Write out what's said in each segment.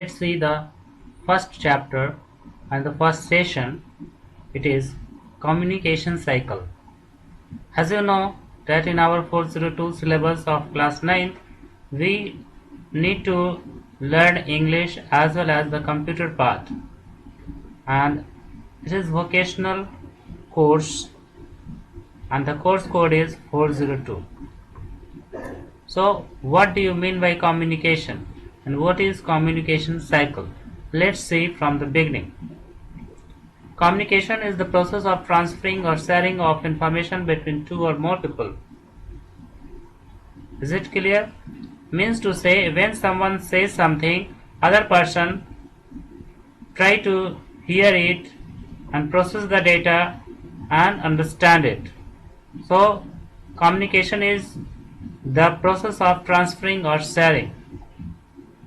Let's see the first chapter and the first session. It is communication cycle. As you know that in our 402 syllabus of class 9th, we need to learn English as well as the computer part, and it is vocational course and the course code is 402. So what do you mean by communication and what is communication cycle? Let's see from the beginning. Communication is the process of transferring or sharing of information between two or more people. Is it clear? Means to say, when someone says something, other person try to hear it and process the data and understand it. So communication is the process of transferring or sharing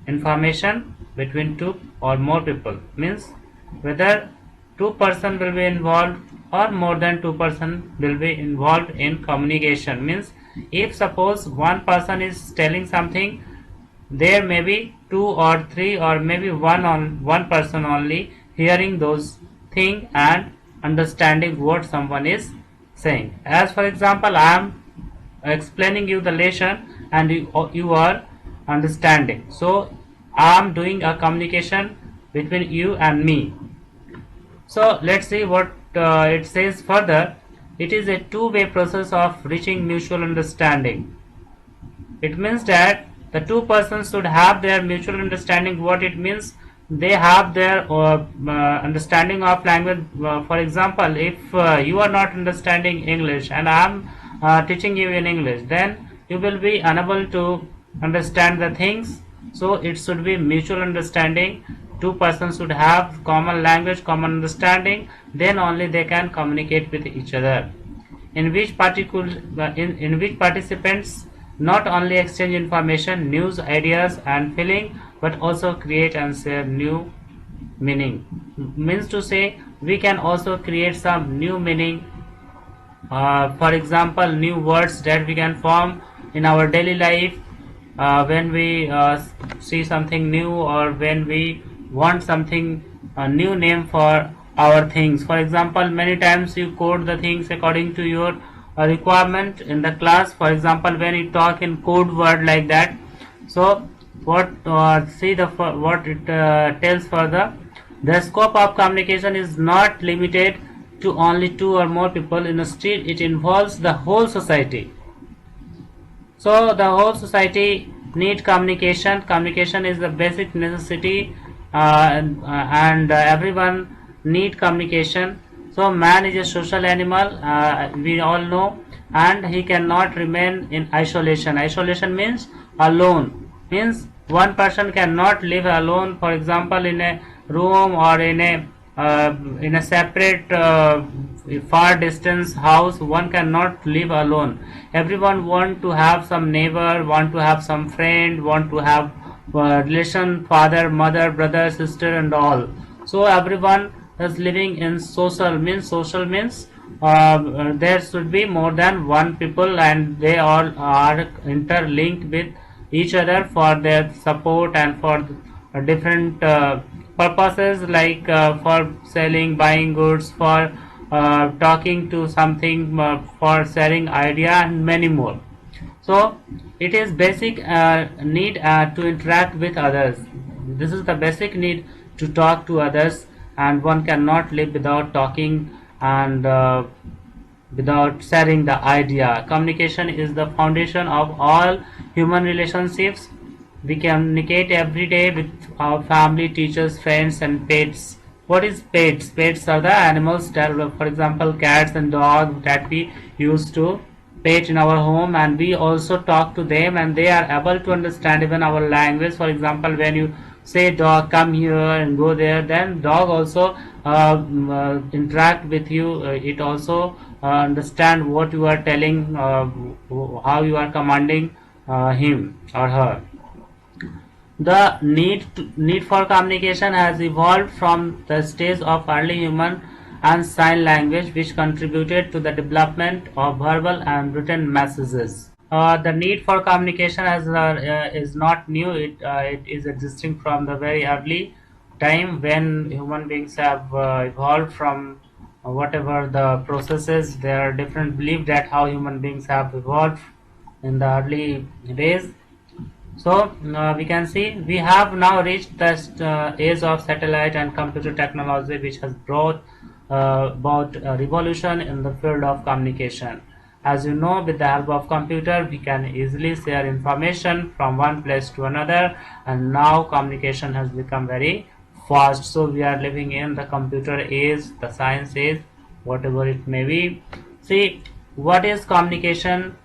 information between two or more people. Means whether two person will be involved or more than two person will be involved in communication. Means if suppose one person is telling something, there may be two or three or maybe one person only hearing those thing and understanding what someone is saying. As for example, I am explaining you the lesson and you are understanding. So I am doing a communication between you and me. So let's see what it says further. It is a two-way process of reaching mutual understanding. It means that the two persons should have their mutual understanding. What it means, they have their understanding of language. For example, if you are not understanding English and I am teaching you in English, then you will be unable to understand the things. So it should be mutual understanding. Two persons should have common language, common understanding, then only they can communicate with each other. In which participants not only exchange information, news, ideas and feeling, but also create and share new meaning. Means to say, we can also create some new meaning. For example, new words that we can form in our daily life when we see something new, or when we want something, a new name for our things. For example, many times you code the things according to your requirement in the class. For example, when you talk in code word like that. So what what it tells further, the scope of communication is not limited to only two or more people. Instead, it involves the whole society. So the whole society need communication. Communication is the basic necessity, and everyone need communication. So man is a social animal, we all know, and he cannot remain in isolation. Isolation means alone. Means one person cannot live alone. For example, in a room or in a separate far distance house, one cannot live alone. Everyone want to have some neighbor, want to have some friend, want to have relation, father, mother, brother, sister and all. So everyone is living in social means there should be more than one people, and they all are interlinked with each other for their support and for different purposes, like for selling, buying goods, for talking to something, for sharing idea and many more. So it is basic need to interact with others. This is the basic need to talk to others, and one cannot live without talking and without sharing the idea. Communication is the foundation of all human relationships. We communicate every day with our family, teachers, friends and pets. What is pets? Pets are the animals that, for example, cats and dogs that we used to pet in our home, and we also talk to them and they are able to understand even our language. For example, when you say dog come here and go there, then dog also interact with you. It also understand what you are telling, how you are commanding him or her. The need for communication has evolved from the stage of early human and sign language, which contributed to the development of verbal and written messages. The need for communication is not new. It is existing from the very early time when human beings have evolved from whatever the processes. There are different beliefs that how human beings have evolved in the early days. So we can see we have now reached the age of satellite and computer technology, which has brought about a revolution in the field of communication. As you know, with the help of computer, we can easily share information from one place to another, and now communication has become very fast. So we are living in the computer age, the science age, whatever it may be. See, what is communication?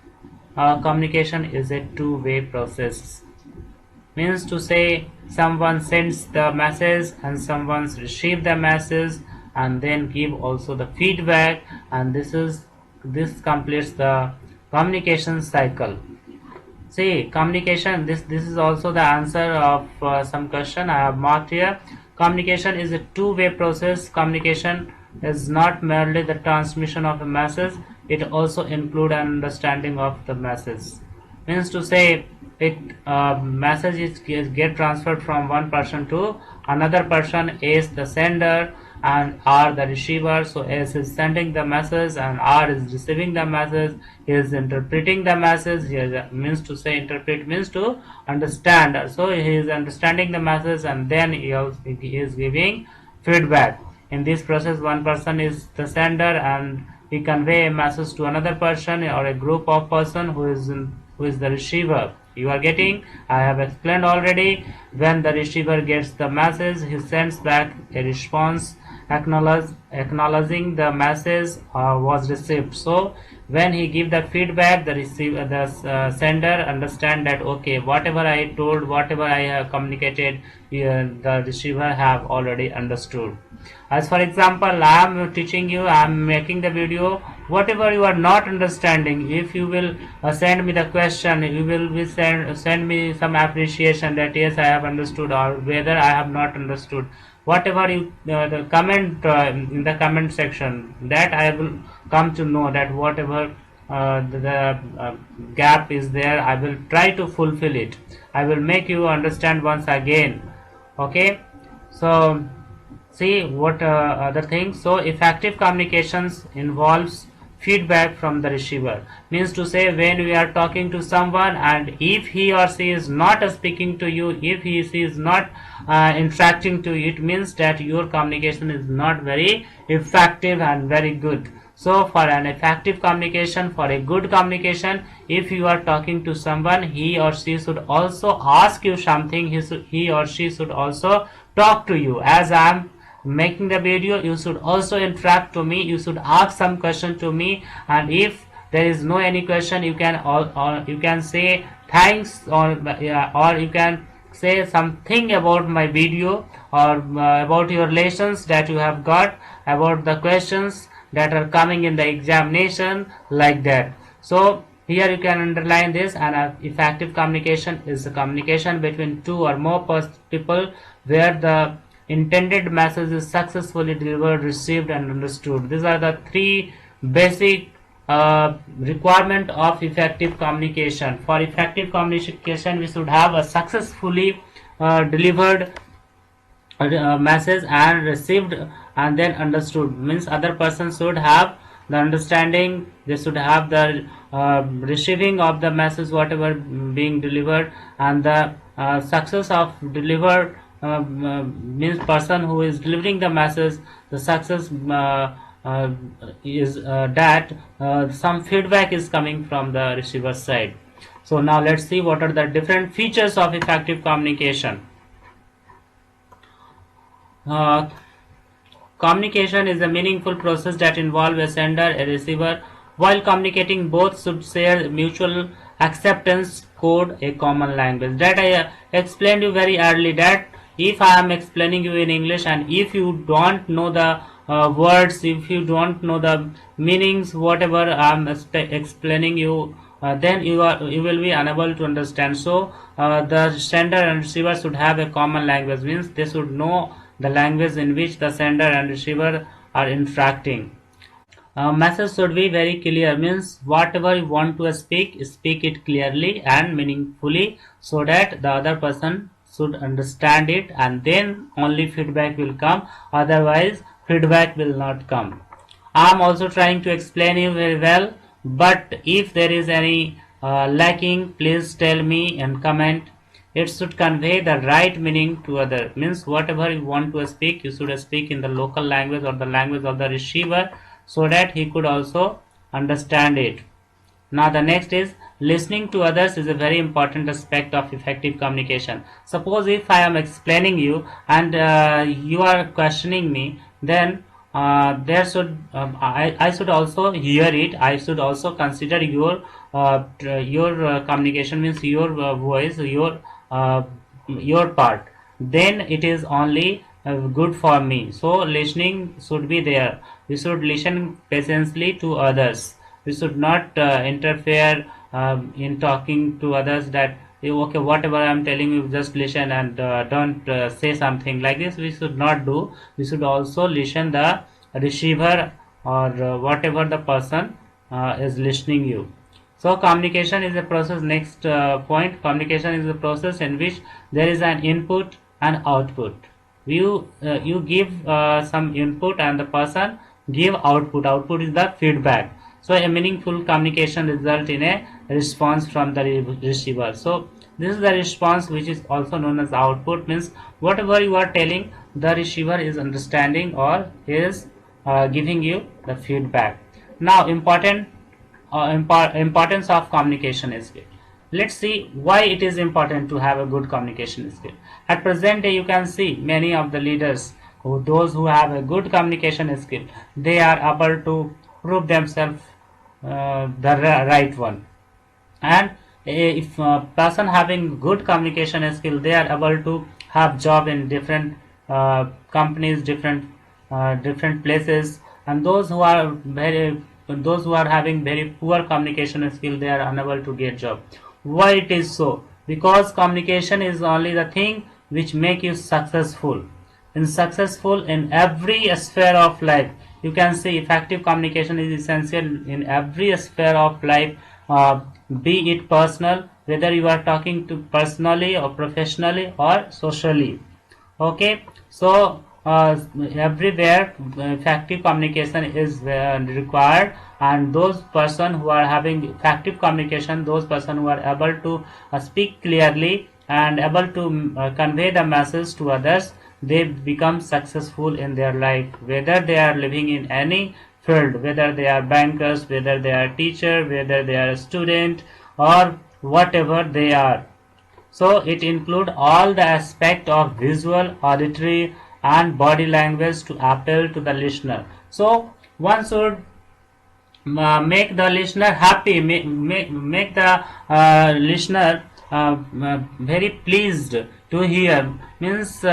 Communication is a two-way process. Means to say someone sends the message and someone receive the message and then give also the feedback, and this completes the communication cycle. See, communication, this is also the answer of some question I have marked here. Communication is a two-way process. Communication is not merely the transmission of a message, it also include an understanding of the message. Means to say, it message is get transferred from one person to another person, is the sender and R the receiver. So S is sending the message and R is receiving the message. He is interpreting the message. Means to say, interpret means to understand. So he is understanding the message and then he is giving feedback. In this process, one person is the sender and he convey a message to another person or a group of person who is the receiver. You are getting? I have explained already. When the receiver gets the message, he sends back a response acknowledging the message was received. So when he give the feedback, the sender understand that okay, whatever I told, whatever I have communicated, the receiver have already understood. As for example, I am teaching you, I am making the video. Whatever you are not understanding, if you will send me the question, you will be send me some appreciation that yes I have understood or whether I have not understood. Whatever you the comment in the comment section, that I will come to know that whatever the gap is there, I will try to fulfill it. I will make you understand once again. Okay, so see what other things. So effective communications involves feedback from the receiver. Means to say, when we are talking to someone and if he or she is not speaking to you, if he she is not interacting to you, it means that your communication is not very effective and very good. So for an effective communication, for a good communication, if you are talking to someone, he or she should also ask you something. He or she should also talk to you. As I am making the video, you should also interact to me, you should ask some question to me, and if there is no any question, you can or you can say thanks, or you can say something about my video, or about your relations that you have got, about the questions that are coming in the examination, like that. So here you can underline this, and effective communication is a communication between two or more people where the intended message is successfully delivered, received and understood. These are the three basic requirement of effective communication. For effective communication, we should have a successfully delivered message and received and then understood. Means other person should have the understanding, they should have the receiving of the message whatever being delivered, and the success of delivered means person who is delivering the message, the success is that some feedback is coming from the receiver side. So now let's see what are the different features of effective communication. Communication is a meaningful process that involves a sender, a receiver. While communicating, both should share mutual acceptance code, a common language. That I explained you very early, that if I am explaining you in English and if you don't know the words, if you don't know the meanings, whatever I am explaining you, then you will be unable to understand. So the sender and receiver should have a common language. Means they should know the language in which the sender and receiver are interacting. Message should be very clear, means whatever you want to speak it clearly and meaningfully, so that the other person should understand it, and then only feedback will come. Otherwise feedback will not come. I am also trying to explain you very well, but if there is any lacking, please tell me and comment. It should convey the right meaning to other, means whatever you want to speak, you should speak in the local language or the language of the receiver, so that he could also understand it. Now the next is listening to others is a very important aspect of effective communication. Suppose if I am explaining you and you are questioning me, then there should I should also hear it. I should also consider your communication, means your voice, uh, your part. Then it is only good for me. So listening should be there. We should listen patiently to others. We should not interfere in talking to others, that okay, whatever I am telling you, just listen and don't say something like this. We should not do. We should also listen the receiver, or whatever the person is listening you. So communication is a process. Next point, communication is a process in which there is an input and output. You give some input and the person give output. Output is the feedback. So a meaningful communication result in a response from the receiver. So this is the response, which is also known as output, means whatever you are telling, the receiver is understanding or is giving you the feedback. Now importance of communication skill. Let's see why it is important to have a good communication skill. At present day, you can see many of the leaders, those who have a good communication skill, they are able to prove themselves the right one. And if a person having good communication skill, they are able to have job in different companies, different places. And those who are having very poor communication skill, they are unable to get job. Why it is so? Because communication is only the thing which make you successful in every sphere of life. You can see effective communication is essential in every sphere of life, be it personal, whether you are talking to personally or professionally or socially. Okay, so everywhere effective communication is required, and those person who are having effective communication, those person who are able to speak clearly and able to convey the message to others, they become successful in their life, whether they are living in any field, whether they are bankers, whether they are teacher, whether they are a student, or whatever they are. So it includes all the aspect of visual, auditory and body language to appeal to the listener. So one should make the listener happy, make the listener very pleased to hear. Means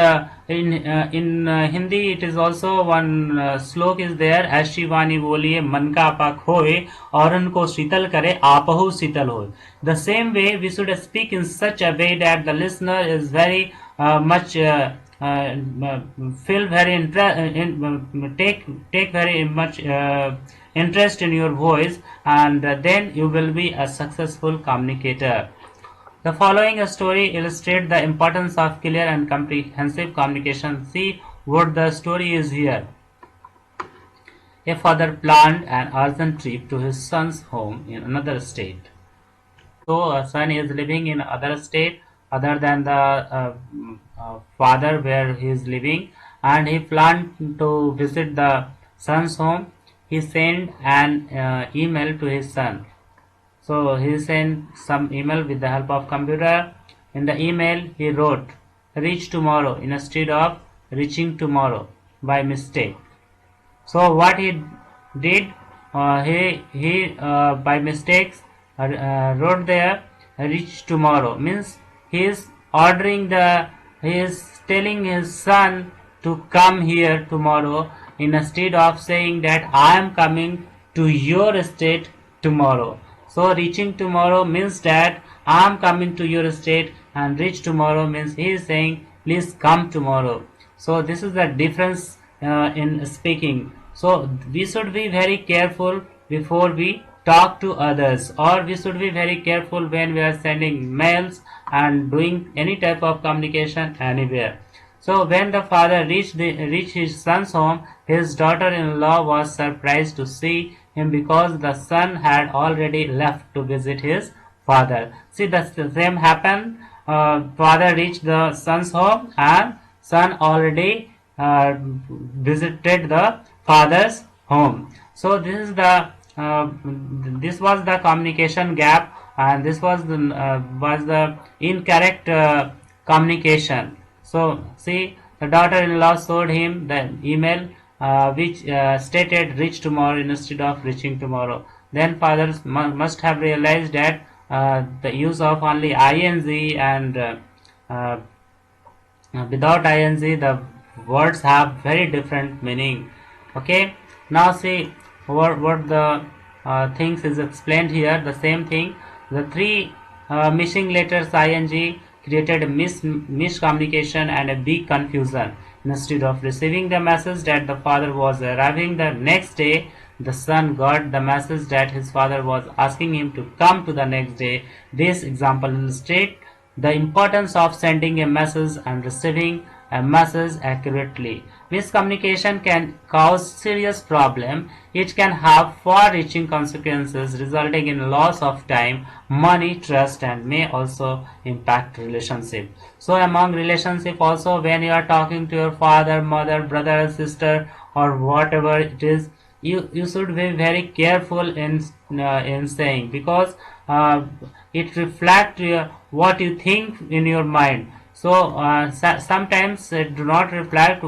in Hindi it is also one slok is there, ऐसी वाणी बोलिए मन का आपा खोए और उनको शीतल करे आपहु शीतल होए. The same way we should speak in such a way that the listener is very much feel very take very much interest in your voice, and then you will be a successful communicator. The following story illustrates the importance of clear and comprehensive communication. See what the story is here. A father planned an urgent trip to his son's home in another state. So a son is living in other state other than the father where he is living, and he planned to visit the son's home. He sent an email to his son. So he sent some email with the help of computer. In the email he wrote reach tomorrow instead of reaching tomorrow by mistake. So what he did, he by mistakes wrote there reach tomorrow, means he is he is telling his son to come here tomorrow, instead of saying that I am coming to your state tomorrow. So reaching tomorrow means that I am coming to your state, and reach tomorrow means he is saying please come tomorrow. So this is the difference in speaking. So we should be very careful before we talk to others, or we should be very careful when we are sending mails and doing any type of communication anywhere. So when the father reached his son's home, his daughter-in-law was surprised to see him because the son had already left to visit his father. See, the same happened. Father reached the son's home and son already visited the father's home. So this was the communication gap, and this was the incorrect communication. So see, the daughter-in-law showed him the email which stated reach tomorrow instead of reaching tomorrow. Then father must have realized that the use of only ing and uh, without ing the words have very different meaning. Okay, now see what the things is explained here. The same thing, the three missing letters ing created a miscommunication and a big confusion. Instead of receiving the message that the father was arriving the next day, the son got the message that his father was asking him to come to the next day. This example illustrates the importance of sending a message and receiving a message accurately. Miscommunication can cause serious problem. It can have far-reaching consequences resulting in loss of time, money, trust, and may also impact relationship. So among relationship also, when you are talking to your father, mother, brother and sister, or whatever it is, you should be very careful in saying, because it reflects what you think in your mind. So sometimes it do not reflect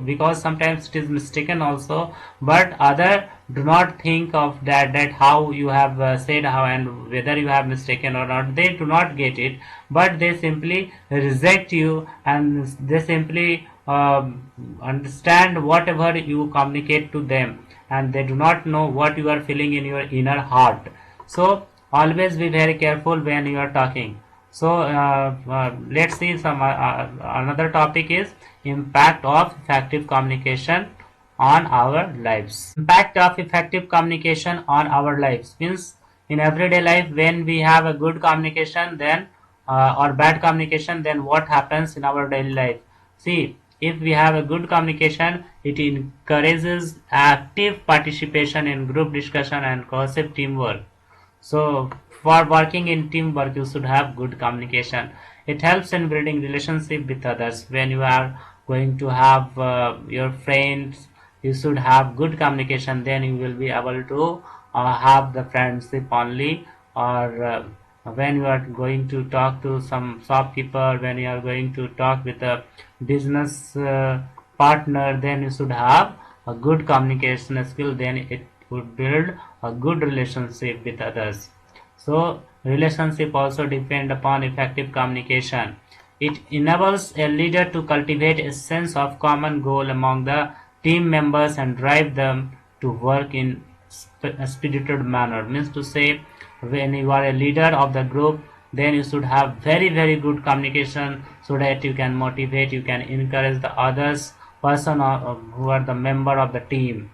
because sometimes it is mistaken also, but other do not think of that how you have said how and whether you have mistaken or not. They do not get it, but they simply reject you, and they simply understand whatever you communicate to them, and they do not know what you are feeling in your inner heart. So always be very careful when you are talking. So let's see some another topic is impact of effective communication on our lives. Impact of effective communication on our lives means in everyday life, when we have a good communication, then or bad communication, then what happens in our daily life. See, if we have a good communication, it encourages active participation in group discussion and cohesive teamwork. So for working in teamwork, you should have good communication. It helps in building relationship with others. When you are going to have your friends, you should have good communication. Then you will be able to have the friendship only. Or when you are going to talk to some shopkeeper, when you are going to talk with a business partner, then you should have a good communication skill. Then it would build a good relationship with others. So relationship also depend upon effective communication. It enables a leader to cultivate a sense of common goal among the team members and drive them to work in a spirited manner. Means to say, when you are a leader of the group, then you should have very good communication, so that you can motivate, you can encourage the others person who are the member of the team.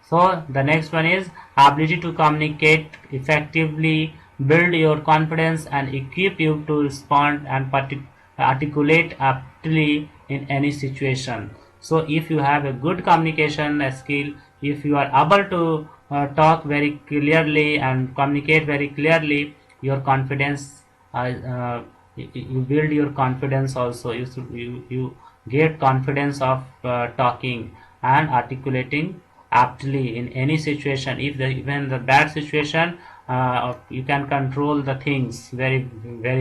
So the next one is ability to communicate effectively, build your confidence and equip you to respond and articulate aptly in any situation. So if you have a good communication skill, if you are able to talk very clearly and communicate very clearly, your confidence you build your confidence also. You get confidence of talking and articulating aptly in any situation. If even the bad situation, you can control the things very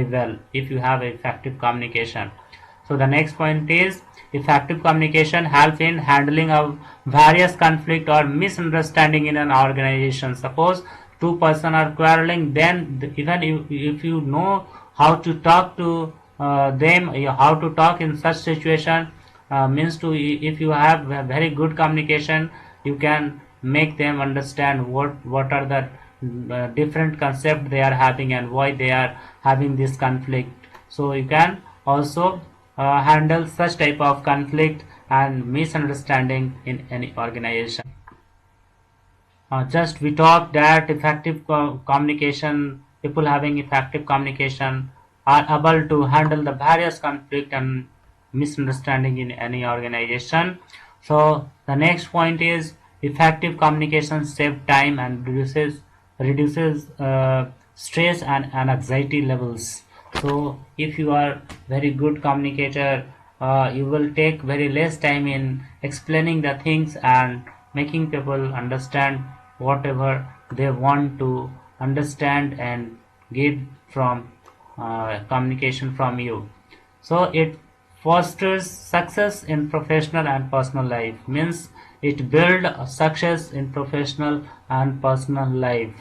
well if you have effective communication. So the next point is effective communication helps in handling of various conflict or misunderstanding in an organization. Suppose two person are quarreling, then even if you know how to talk to them, how to talk in such situation, means to, if you have a very good communication, you can make them understand what are the different concept they are having and why they are having this conflict. So you can also handle such type of conflict and misunderstanding in any organization. just we talked that effective communication, people having effective communication are able to handle the various conflict and misunderstanding in any organization. So the next point is effective communication save time and reduces stress and anxiety levels. So if you are very good communicator, you will take very less time in explaining the things and making people understand whatever they want to understand and get from communication from you. So it fosters success in professional and personal life, means it build success in professional and personal life,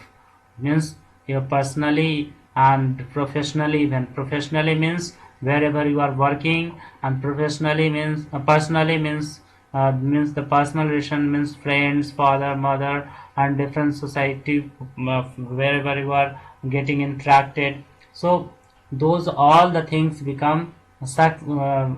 means you personally and professionally. When professionally means wherever you are working, and professionally means personally means the personal relation, means friends, father, mother, and different society, wherever you are getting interacted. So those all the things become successful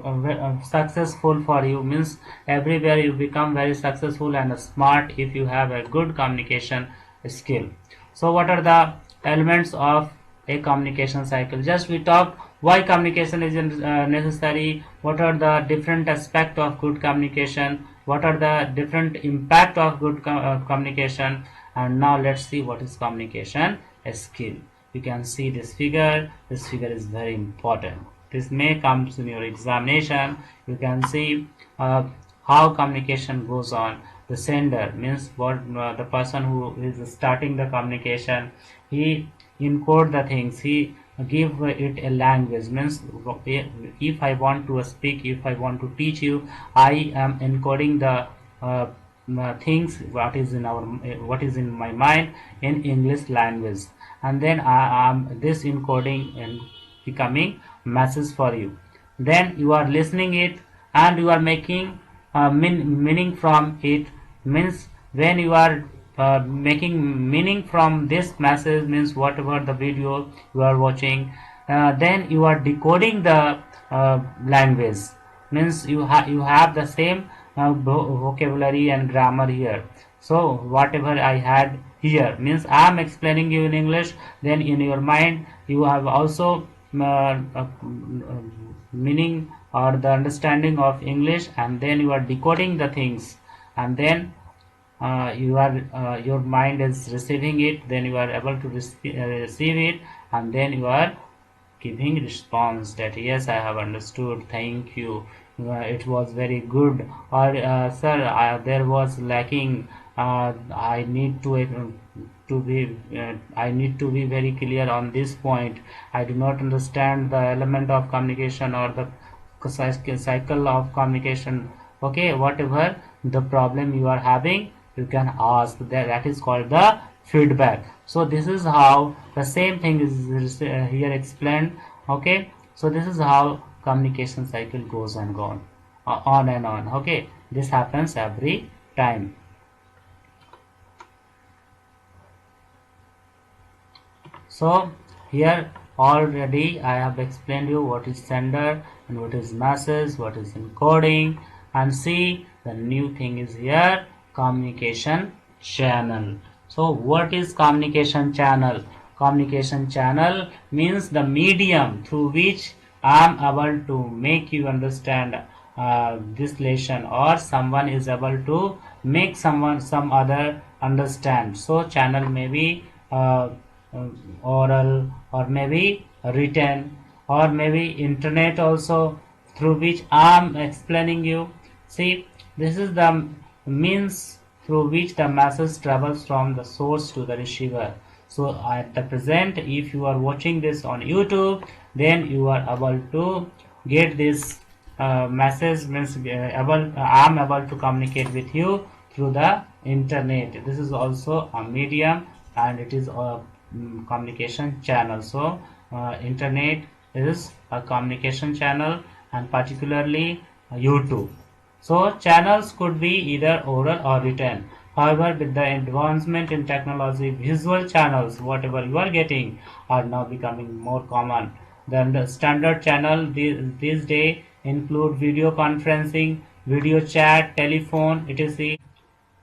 for you, means everywhere you become very successful and smart if you have a good communication skill. So what are the elements of a communication cycle? Just we talked why communication is necessary, what are the different aspects of good communication, what are the different impact of good communication, and now let's see what is communication skill. You can see this figure. This figure is very important. This may come in your examination. You can see how communication goes on. The sender means what, the person who is starting the communication, he encode the things, he give it a language, means if I want to speak, if I want to teach you, I am encoding the things what is in our what is in my mind in English language, and then I am this encoding and becoming message for you. Then you are listening it and you are making meaning from it, means when you are making meaning from this message, means whatever the video you are watching, then you are decoding the language, means you have the same vocabulary and grammar here. So whatever I had here, means I am explaining you in English, then in your mind you have also meaning or the understanding of English, and then you are decoding the things, and then you are your mind is receiving it, then you are able to receive it, and then you are giving response that yes, I have understood, thank you, it was very good, or sir, there was lacking, I need I need to be very clear on this point, I do not understand the element of communication or the cycle of communication. Okay, whatever the problem you are having, you can ask, that is called the feedback. So this is how the same thing is here explained. Okay, so this is how communication cycle goes and on and on. Okay, this happens every time. So here already I have explained you what is sender and what is message, what is encoding, and see the new thing is here, communication channel. So what is communication channel? Communication channel means the medium through which I am able to make you understand this lesson, or someone is able to make some other understand. So channel may be oral, or maybe written, or maybe internet also, through which I am explaining you. See, this is the means through which the message travels from the source to the receiver. So at the present, if you are watching this on YouTube, then you are able to get this message, means I am able to communicate with you through the internet. This is also a medium, and it is a communication channel. So internet is a communication channel, and particularly YouTube. So channels could be either oral or written. However, with the advancement in technology, visual channels, whatever you are getting, are now becoming more common. Then the standard channel these days include video conferencing, video chat, telephone, etc.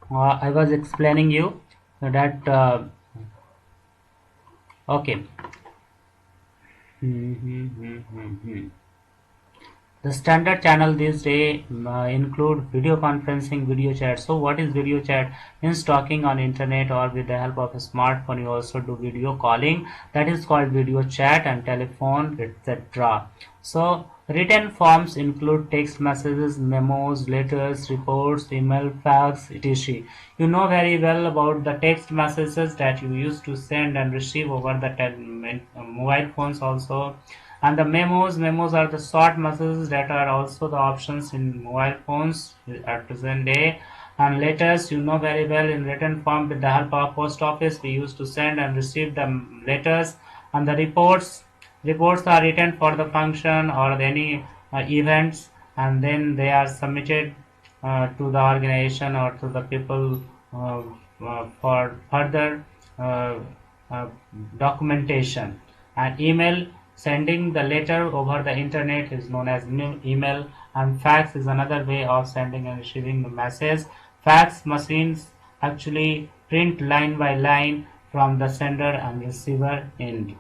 I was explaining you that okay. The standard channel these days include video conferencing, video chat. So what is video chat? Means talking on internet or with the help of a smartphone. You also do video calling. That is called video chat, and telephone, etc. So written forms include text messages, memos, letters, reports, email, fax, etc. You know very well about the text messages that you used to send and receive over the mobile phones also. And the memos are the short messages that are also the options in mobile phones at present day. And letters, you know very well, in written form with the help of post office we used to send and receive the letters. And the reports are written for the function or any events, and then they are submitted to the organization or to the people for further uh, uh, documentation. And email, sending the letter over the internet, is known as new email. And fax is another way of sending and receiving the message. Fax machines actually print line by line from the sender and receiver end.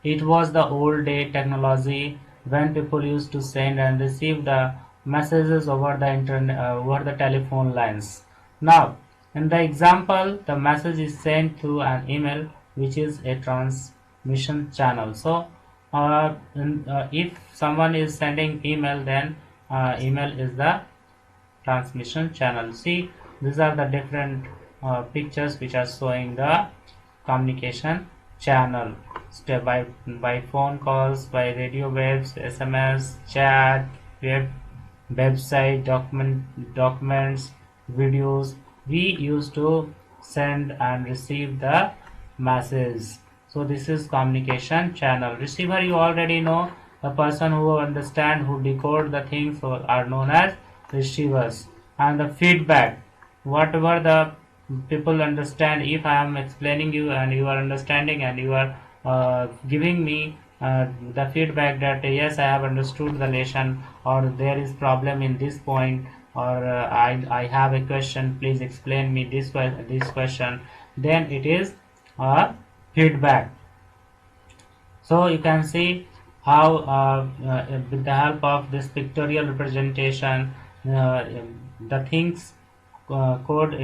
It was the old day technology when people used to send and receive the messages over the internet, over the telephone lines. Now, in the example, the message is sent through an email, which is a transmission channel. So, if someone is sending email, then email is the transmission channel. See, these are the different pictures which are showing the communication channel. Step by phone calls, by radio waves, SMS, chat, website, documents, videos. We used to send and receive the message. So this is communication channel. Receiver, you already know, the person who understand, who decode the things are known as receivers. And the feedback, whatever the people understand, if I am explaining you and you are understanding and you are giving me the feedback that yes, I have understood the lesson, or there is problem in this point, or I have a question, please explain me this question, then it is a feedback. So you can see how with the help of this pictorial representation, uh, the things code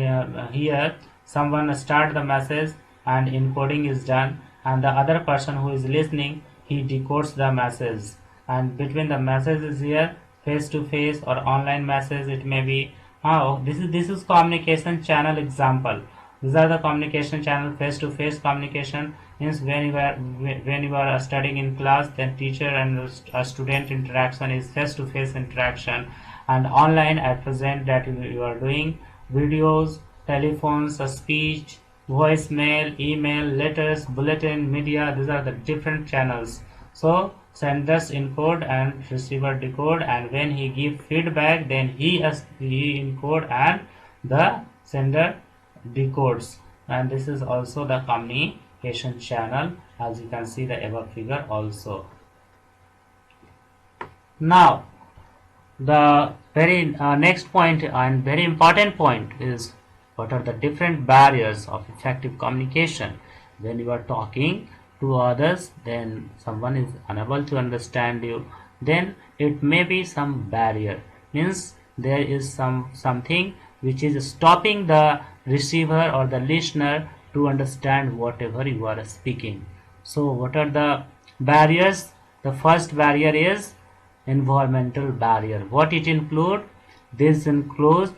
here, someone start the message and encoding is done, and the other person who is listening, he decodes the message. And between the messages here, face to face or online message, it may be how this is communication channel example. These are the communication channel. Face to face communication means when you are studying in class, then teacher and a student interaction is face to face interaction. And online at present that you are doing videos, telephones, speech, voicemail, email, letters, bulletin, media. These are the different channels. So senders encode and receiver decode, and when he give feedback, then he encode and the sender decodes. And this is also the communication channel, as you can see the above figure also. Now the very next point and very important point is, what are the different barriers of effective communication? When you are talking to others, then someone is unable to understand you, then it may be some barrier, means there is something which is stopping the receiver or the listener to understand whatever you are speaking. So what are the barriers? The first barrier is environmental barrier. What it include? This includes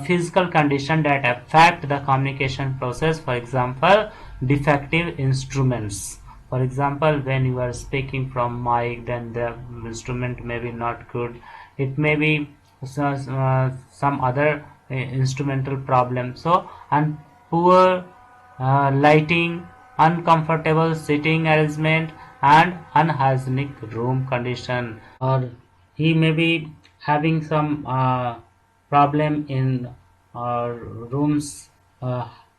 physical condition that affect the communication process. For example, defective instruments. For example, when you are speaking from mic, then the instrument may be not good. It may be some other instrumental problem. So, and poor lighting, uncomfortable sitting arrangement, and unhygienic room condition. Or he may be having some problem in room's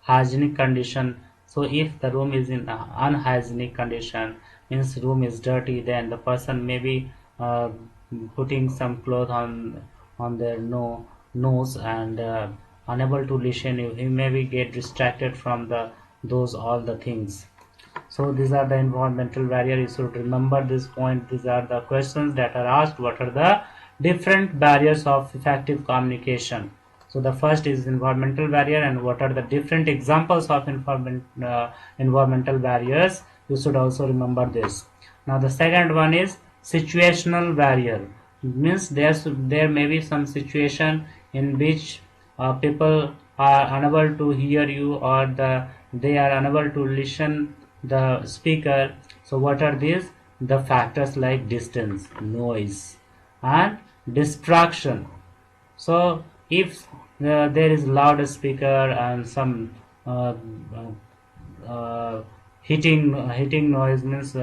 hygienic condition. So if the room is in unhygienic condition, means room is dirty, then the person may be putting some cloth on their nose, and unable to listen you. He maybe get distracted from the those all the things. So these are the environmental barrier. You should remember this point. These are the questions that are asked. What are the different barriers of effective communication? So the first is environmental barrier, and what are the different examples of environmental barriers? You should also remember this. Now the second one is situational barrier. Means there may be some situation in which people are unable to hear you, or they are unable to listen the speaker. So what are these? The factors like distance, noise, and distraction. So if there is loudspeaker and some uh, hitting noise, means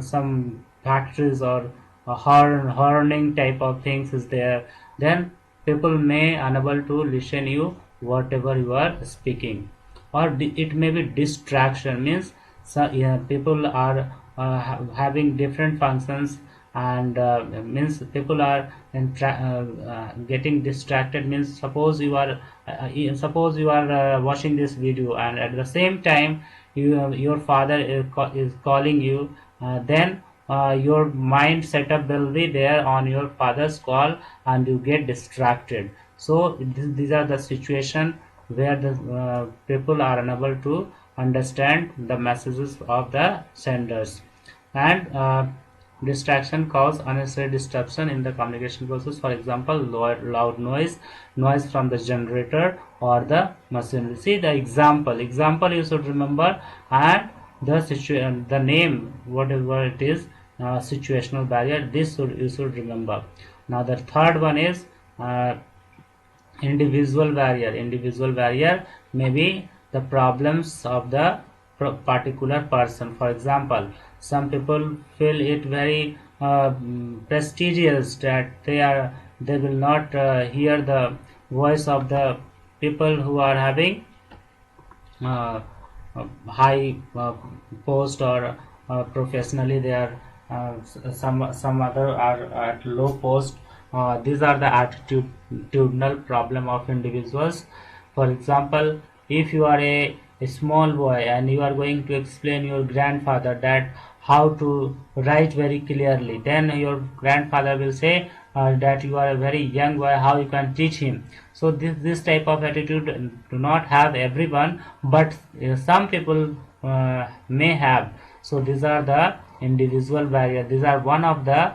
some factories or a horning type of things is there, then people may unable to listen you whatever you are speaking. Or it may be distraction, means so, yeah, people are having different functions, and means people are getting distracted. Means suppose you are watching this video, and at the same time your father is calling you, then your mind setup will be there on your father's call, and you get distracted. So these are the situation where the people are unable to understand the messages of the senders. And distraction cause unnecessary disruption in the communication process. For example, loud noise from the generator or the machinery. See the example you should remember, and the situation, the name, whatever it is, situational barrier, this you should remember. Now the third one is individual barrier may be the problems of the particular person. For example, some people feel it very prestigious that they will not hear the voice of the people who are having uh, high post, or professionally they are some other are at low post. These are the attitudinal problem of individuals. For example, if you are a small boy and you are going to explain your grandfather that how to write very clearly, then your grandfather will say that you are a very young boy, how you can teach him. So this type of attitude do not have everyone, but some people may have. So these are the individual barrier. These are one of the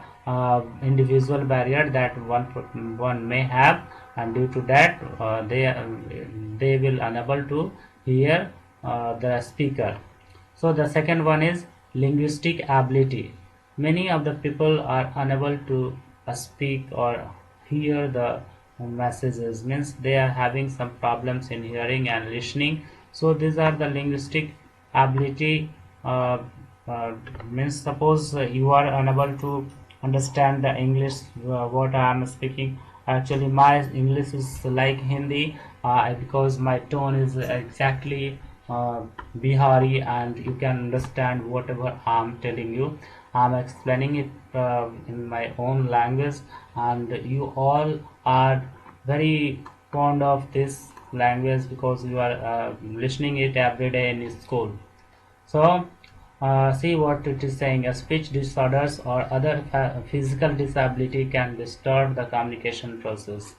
individual barrier that one may have, and due to that they will unable to hear the speaker. So the second one is linguistic ability. Many of the people are unable to speak or hear the messages, means they are having some problems in hearing and listening. So these are the linguistic ability. uh, uh, Means suppose you are unable to understand the English what I am speaking. Actually my English is like Hindi, because my tone is exactly Bihari, and you can understand whatever I'm telling you. I'm explaining it in my own language, and you all are very fond of this language because you are listening it every day in school. So see what it is saying. Speech disorders or other physical disability can distort the communication process.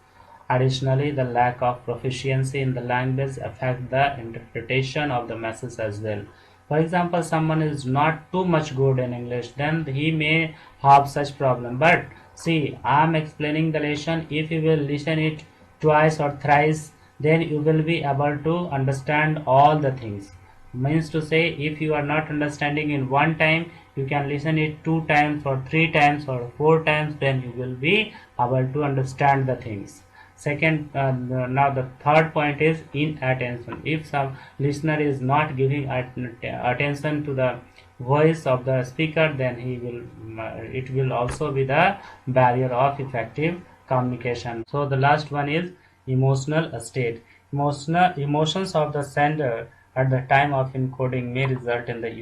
Additionally, the lack of proficiency in the language affect the interpretation of the message as well. For example, someone is not too much good in English, then he may have such problem. But see, I am explaining the lesson. If you will listen it twice or thrice, then you will be able to understand all the things. Means to say, if you are not understanding in one time, you can listen it 2 times or 3 times or 4 times, then you will be able to understand the things. Second, now the third point is inattention. If some listener is not giving attention to the voice of the speaker, then he will it will also be the barrier of effective communication. So the last one is emotional state. Emotions of the sender at the time of encoding may result in the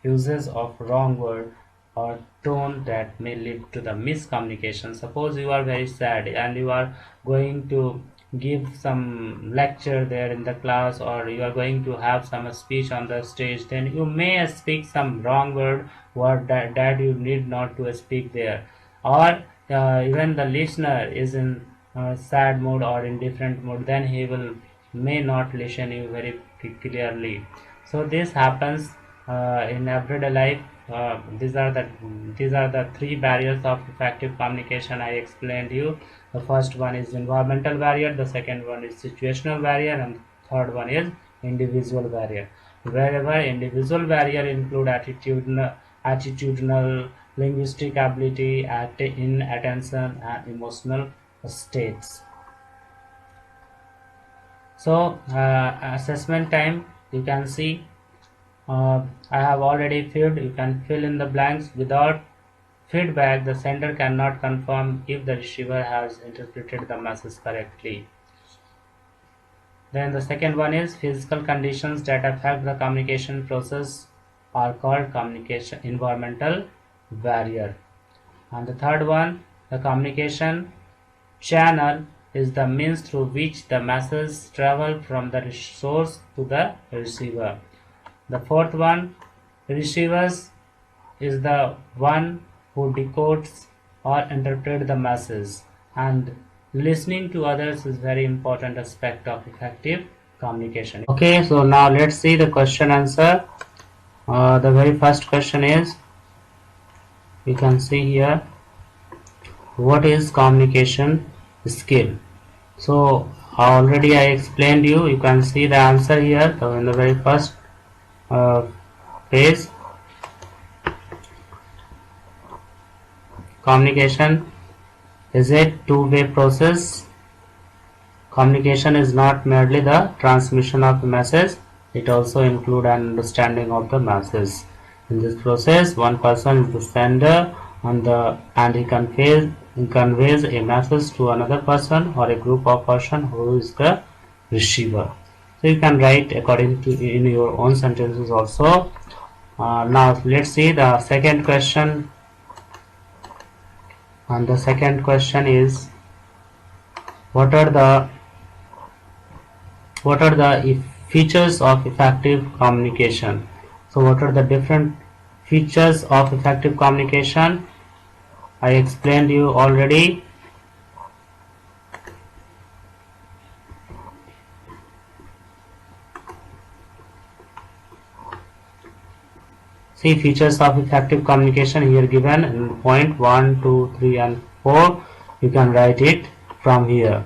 uses of wrong word, or tone that may lead to the miscommunication. Suppose you are very sad and you are going to give some lecture there in the class, or you are going to have some speech on the stage, then you may speak some wrong word that you need not to speak there, or even the listener is in sad mood or in different mood, then he will may not listen you very clearly. So this happens in everyday life. These are the three barriers of effective communication I explained you. The first one is environmental barrier, the second one is situational barrier, and the third one is individual barrier. Wherever individual barrier include attitudinal, linguistic ability, inattention, and emotional states. So assessment time, you can see I have already filled. You can fill in the blanks. Without feedback, the sender cannot confirm if the receiver has interpreted the message correctly. Then the second one is physical conditions that affect the communication process are called communication environmental barrier. And the third one, the communication channel is the means through which the message travel from the source to the receiver. The fourth one, receivers is the one who decodes or interprets the message, and listening to others is very important aspect of effective communication. Okay, so now let's see the question answer. The very first question is, you can see here, what is communication skill? So already I explained you can see the answer here. So in the very first page, communication is a two-way process. Communication is not merely the transmission of the message, it also includes an understanding of the message. In this process, one person is the sender and he conveys a message to another person or a group of person who is the receiver. So you can write according to in your own sentences also. Now let's see the second question. And the second question is, what are the features of effective communication? So what are the different features of effective communication? I explained you already. See, features of effective communication here given in point 1, 2, 3 and 4. You can write it from here.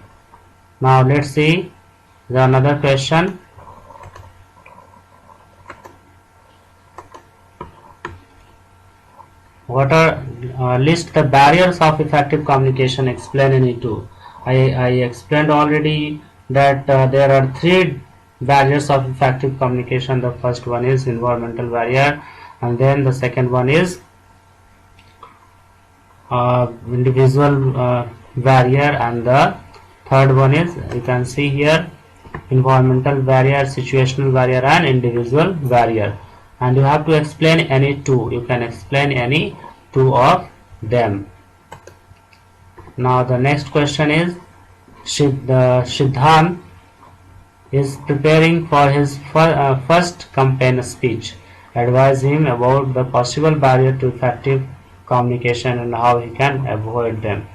Now let's see the another question. What are list the barriers of effective communication? Explain in it2. I explained already that there are three barriers of effective communication. The first one is environmental barrier, and then the second one is individual barrier, and the third one is, you can see here, environmental barrier, situational barrier and individual barrier. And you have to explain any two. You can explain any two of them. Now the next question is, Siddhant is preparing for his first campaign speech. Advise him about the possible barrier to effective communication and how he can avoid them.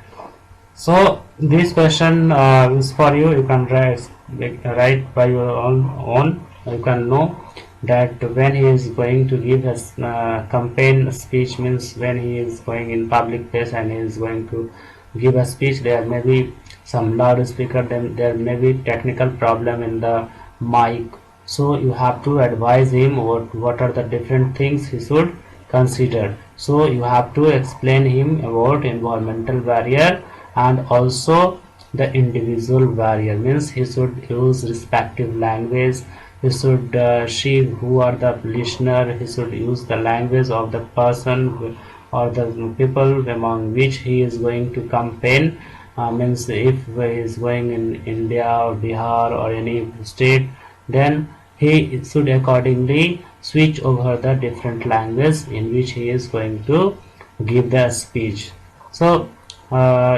So this question is for you. You can write by your own. You can know that when he is going to give his campaign speech, means when he is going in public place and he is going to give a speech, there may be some loudspeaker, then there may be technical problem in the mic. So you have to advise him what are the different things he should consider. So you have to explain him about environmental barrier and also the individual barrier, means he should use respective language. He should see who are the listener. He should use the language of the person or the people among which he is going to campaign. Means if he is going in India or Bihar or any state, then he should accordingly switch over the different language in which he is going to give the speech. So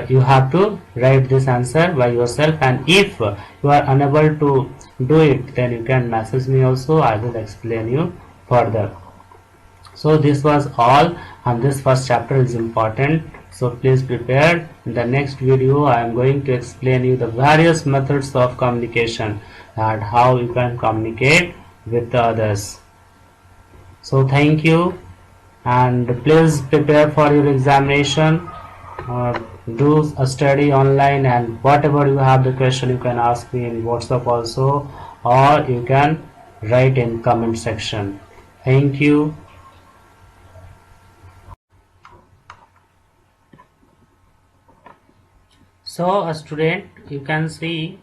you have to write this answer by yourself, and if you are unable to do it, then you can message me also. I will explain you further. So this was all, and this first chapter is important, so please prepare. In the next video I am going to explain you the various methods of communication and how you can communicate with the others. So thank you, and please prepare for your examination. Do a study online, and whatever you have the question you can ask me in WhatsApp also, or you can write in comment section. Thank you. So a student, you can see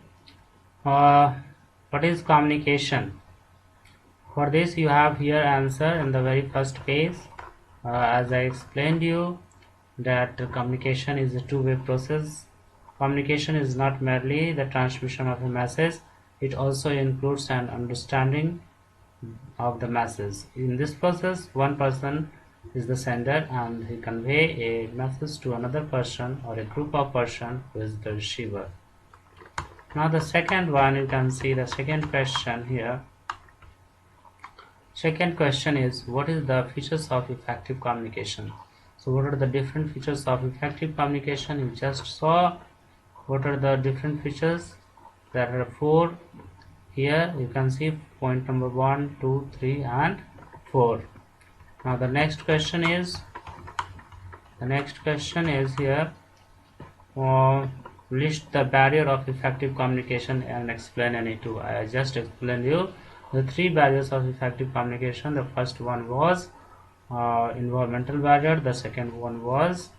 what is communication. For this you have here answer in the very first page. As I explained you that communication is a two-way process. Communication is not merely the transmission of a message, it also includes an understanding of the masses. In this process, one person is the sender and he convey a message to another person or a group of person who is the receiver. Now the second one, you can see the second question here. Second question is, what is the features of effective communication? So what are the different features of effective communication? You just saw what are the different features. There are 4 here. You can see point number 1, 2, 3 and 4. Now the next question is here, list the barrier of effective communication and explain any two. I just explained you the 3 barriers of effective communication. The first one was environmental barrier, the second one was,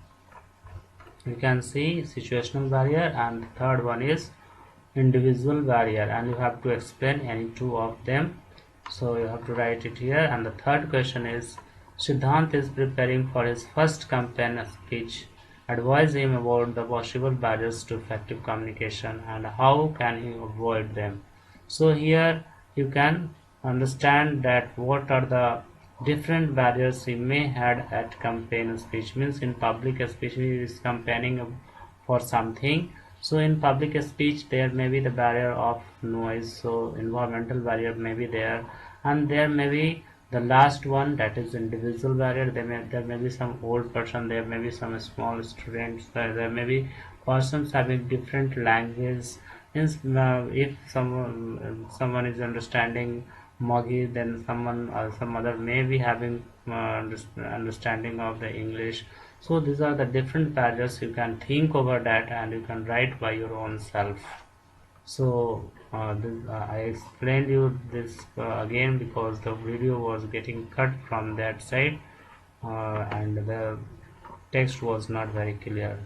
you can see, situational barrier, and the third one is individual barrier, and you have to explain any two of them. So you have to write it here. And the third question is, Siddhant is preparing for his first campaign speech. Advise him about the possible barriers to effective communication and how can he avoid them. So here you can understand that what are the different barriers he may had at campaign speech. Means in public speech he is campaigning for something. So in public speech there may be the barrier of noise, so environmental barrier may be there, and there may be the last one, that is individual barrier. There may be some old person, there may be some small students, there may be persons having different language. Means if someone is understanding Moghi, then some other may be having understanding of the English. So these are the different barriers. You can think over that and you can write by your own self. So I explained you this again because the video was getting cut from that side and the text was not very clear.